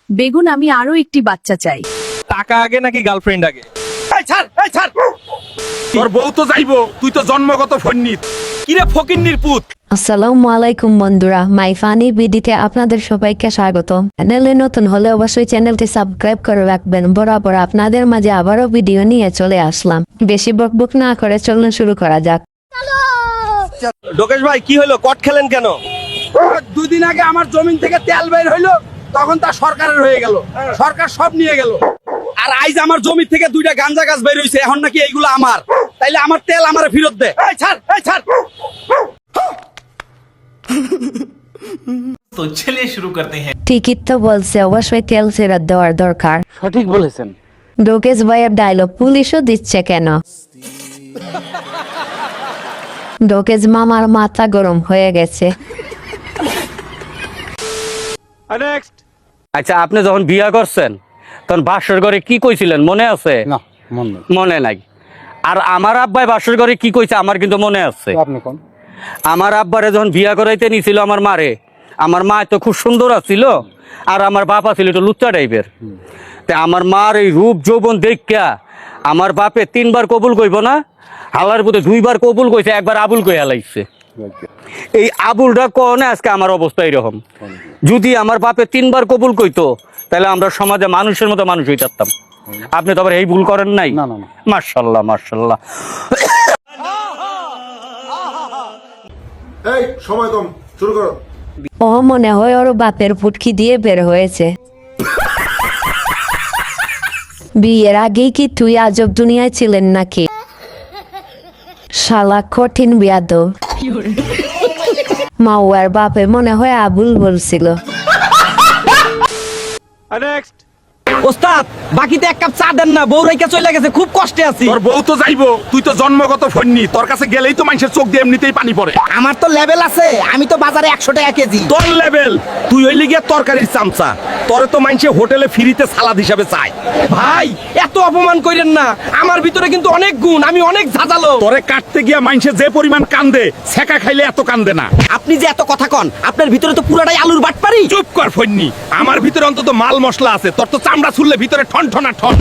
বেগুন আমি আরো একটি বাচ্চা চাই। টাকা আগে নাকি গার্লফ্রেন্ড আগে? এই ছাড়, এই ছাড়। তোর বউ তো যাইবো, তুই তো জন্মগত ফন্নিত। কিরে ফকিন্নির পুত। আসসালামু আলাইকুম বন্ধুরা, মাই ফানি বিডিতে আপনাদের সবাইকে স্বাগত। চ্যানেলে নতুন হলে অবশ্যই চ্যানেলটি সাবস্ক্রাইব করে রাখবেন। বরাবর আপনাদের মাঝে আবারও ভিডিও নিয়ে চলে আসলাম। বেশি বকবক না করে চলুন শুরু করা যাক। ডোকেশ ভাই কি হলো, কট খেলেন কেন? দুদিন আগে আমার জমিন থেকে তেল বের হইলো, তখন তা সরকারের হয়ে গেল, সরকার সব নিয়ে গেল। আর আইজ আমার জমি থেকে দুইটা গাঁজা গাছ বের হইছে, এখন নাকি এইগুলো আমার। তাইলে আমার তেল আমারে ফেরত দে। এই ছাড়, এই ছাড়। तो चलिए शुरू करते हैं। ঠিকই তো বলছে, অবশ্যই তেল ফেরত দেওয়ার দরকার। সঠিক বলেছেন। ডোকেশ ভাইয়ের ডায়লগ পুলিশও দিচ্ছে কেন? ডোকেশ মামার মাথা গরম হয়ে গেছে। আচ্ছা, আপনি যখন বিয়া করছেন তখন বাসর ঘরে কি কইছিলেন মনে আছে? না, মনে নেই। মনে নাই। আর আমার আব্বাই বাসর ঘরে কি কইছে আমার কিন্তু মনে আছে। আপনি কোন? আমার আব্বারে যখন বিয়া করাইতে নিছিল আমার মারে, আমার মা তো খুব সুন্দর আছিল, আর আমার বাবা ছিল একটু লুচ্চা টাইপের। তা আমার মার এই রূপ যৌবন দেখা আমার বাপে 3 বার কবুল কইব না, হালার পুতে 2 বার কবুল কইছে, একবার আবুল কই হালাইছে। এই আবুলটা কোনে আজকে আমার অবস্থা এরকম। যদি আমার বাপে 3 বার কবুল কইতো তাহলে আমরা সমাজে মানুষের মতো মানুষ হইতাম। আপনি তো আবার এই ভুল করেন নাই। না, না, না। মাশাআল্লাহ, মাশাআল্লাহ। এই সময় কম, শুরু করো। ও মনে হয় ওর বাপের ফুটকি দিয়ে বের হয়েছে। বিয়ের আগেই কি তুই আজব দুনিয়ায় ছিলেন নাকি? শালা কঠিন বিয়াদব। মাওয়ার বাপে মনে হয় আবুল বলছিল। ওস্তাদ বাকিতে 1 কাপ চা দেন না, বউ রাইকা চলে গেছে, খুব কষ্টে আছি। তোর বউ তো যাইবো, তুই তো জন্মগত ফন্নি। তোর কাছে গেলেই তো মানুষের চোখ দিয়ে এমনিতেই পানি পড়ে। আমার তো লেভেল আছে, আমি তো বাজারে 100 টাকা কেজি। তোর লেভেল, তুই হইলি গিয়া তরকারির চামচা। তোরে তো মানুষে হোটেলে ফ্রিতে সালাদ হিসাবে চায়। ভাই এত অপমান কইরেন না, আমার ভিতরে কিন্তু অনেক গুণ, আমি অনেক ঝাঁঝালো। তোরে কাটতে গিয়া মানুষে যে পরিমাণ কান্দে, ছেঁকা খাইলে এত কান্দে না। আপনি যে এত কথা কন, আপনার ভিতরে তো পুরাটাই আলুর বাটপারি। চুপ কর ফন্নি, আমার ভিতরে অন্তত মাল মশলা আছে। তোর তো চামড়া ছুললে ভিতরে ঠন ঠনা ঠন।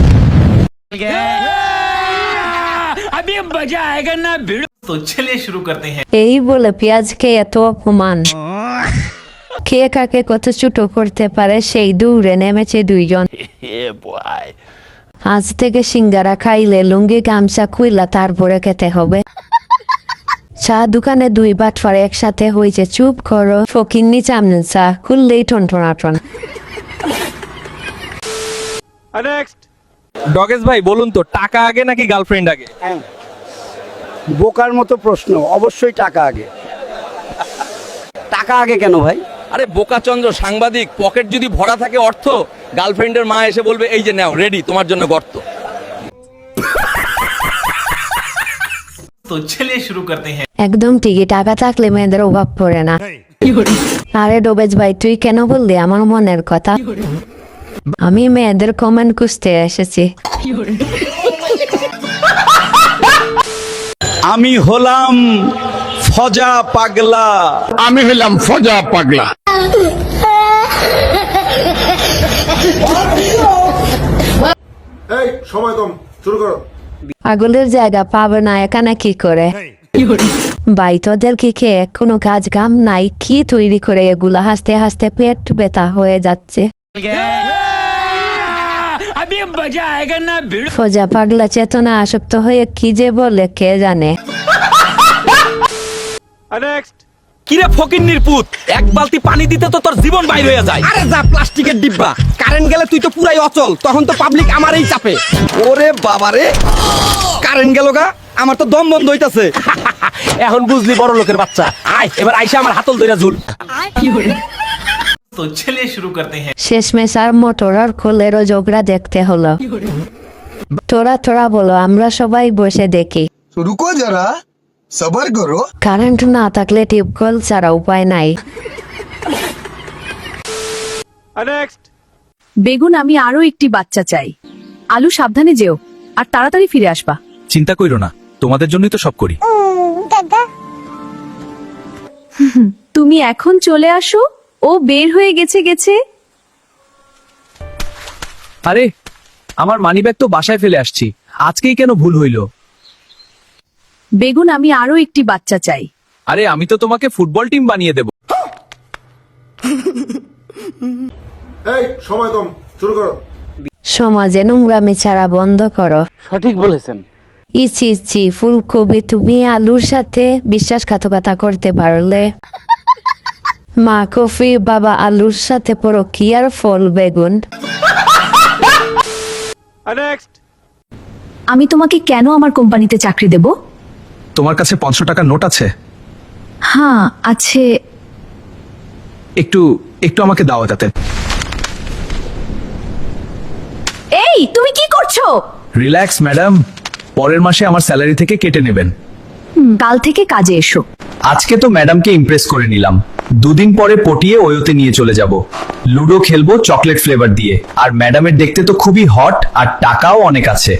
तो चलिए शुरू करते हैं। এই বলে পেঁয়াজকে এত অপমান। কে কাকে কত ছোট করতে পারে সেই দৌড়ে নেমেছে দুইজন। আজ থেকে সিঙ্গারা খাইলে লুঙ্গি গামছা খুইলা তারপরে খেতে হবে। চা দোকানে 2 বাটফার একসাথে হয়েছে। চুপ করো ফকিন্নি, চামনেন চা খুললেই টনটনাটন। ডগেশ ভাই বলুন তো, টাকা আগে নাকি গার্লফ্রেন্ড আগে? বোকার মতো প্রশ্ন, অবশ্যই টাকা আগে। টাকা আগে কেন ভাই? আরে বোকাচন্দ্র সাংবাদিক, পকেট যদি ভরা থাকে অর্থ, গার্লফ্রেন্ডের মা এসে বলবে এই যে নাও রেডি তোমার জন্য গর্ত। तो चलिए शुरू करते हैं। একদম ঠিকই, টাকা থাকলে মেয়েদের অভাব পড়ে না। আরে ডোবেজ ভাই তুই কেন বললি আমার মনের কথা? আমি মেয়েদের কমেন্ট খুঁজতে এসেছি। আমি হলাম ফজা পাগলা। আমি হইলাম ফজা পাগলা। এই সময় কম, শুরু করো। পাগলের জায়গা পাবে না এখানে কি করে? ভাই তোদের কি খেয়ে কোনো কাজ কাম নাই? কি তৈরি করে এগুলা? হাসতে হাসতে পেট ব্যথা হয়ে যাচ্ছে। ফজা পাগলা চেতনা আসক্ত হয়ে কি যে বলে কে জানে। কিরে ফকিন্নির পুত, 1 বালতি পানি দিতে তো তোর জীবন বাইর হয়ে যায়। আরে যা, প্লাস্টিকের ডিব্বা। কারেন্ট গেলে তুই তো পুরাই অচল, তখন তো পাবলিক আমারই চাপে। ওরে বাবারে, কারেন্ট গেল গা, আমার তো দম বন্ধ হইতাছে। এখন বুঝলি বড় লোকের বাচ্চা। আয় এবার আইসা আমার হাতল ধইরা ঝুল। तो चलिए शुरू करते हैं। শেষমেশ আর মোটর আর খোলেরও ঝগড়া দেখতে হলো। তোরা বলো, আমরা সবাই বসে দেখি। রুকো যারা, সবার করো। কারেন্ট না থাকলে টিউবকল ছাড়া উপায় নাই। বেগুন আমি আরো একটি বাচ্চা চাই। আলু সাবধানে যেও, আর তাড়াতাড়ি ফিরে আসবা। চিন্তা কইরো না, তোমাদের জন্যই তো সব করি। তুমি এখন চলে আসো, ও বের হয়ে গেছে। আরে আমার মানিব্যাগ তো বাসায় ফেলে আসছি, আজকেই কেন ভুল হইল? বেগুন আমি আরো একটি বাচ্চা চাই। আরে আমি তো তোমাকে ফুটবল টিম বানিয়ে দেব। এই সময় কম, শুরু করো। সমাজে নোংরামি ছাড়া বন্ধ করো। সঠিক বলেছেন। ইচ্ছি ইচ্ছি ফুলকপি, তুমি আলুর সাথে বিশ্বাসঘাতকতা করতে পারলে? মা কফি, বাবা আলুর সাথে পড়ো কি আর ফল বেগুন। আমি তোমাকে কেন আমার কোম্পানিতে চাকরি দেব? তোমার কাছে 500 টাকার নোট আছে? হ্যাঁ আছে। একটু একটু আমাকে দাও তাতে। এই তুমি কি করছো? রিল্যাক্স ম্যাডাম, পরের মাসে আমার স্যালারি থেকে কেটে নেবেন। কাল থেকে কাজে এসো। আজকে তো ম্যাডামকে ইমপ্রেস করে নিলাম, 2 দিন পরে পটিয়ে ওয়োতে নিয়ে চলে যাব। লুডো খেলবো চকলেট ফ্লেভার দিয়ে। আর ম্যাডামের দেখতে তো খুবই হট, আর টাকাও অনেক আছে।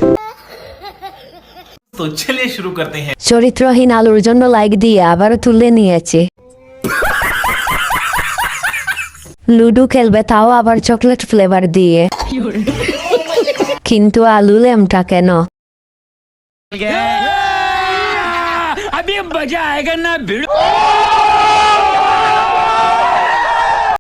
तो चलिए शुरू करते हैं। চরিত্রহীন আলুর জন্য লাইক দিয়ে আবার তুলে নিয়েছে। লুডো খেলবে, তাও আবার চকলেট ফ্লেভার দিয়ে। কিন্তু আলু লেমটা কেন?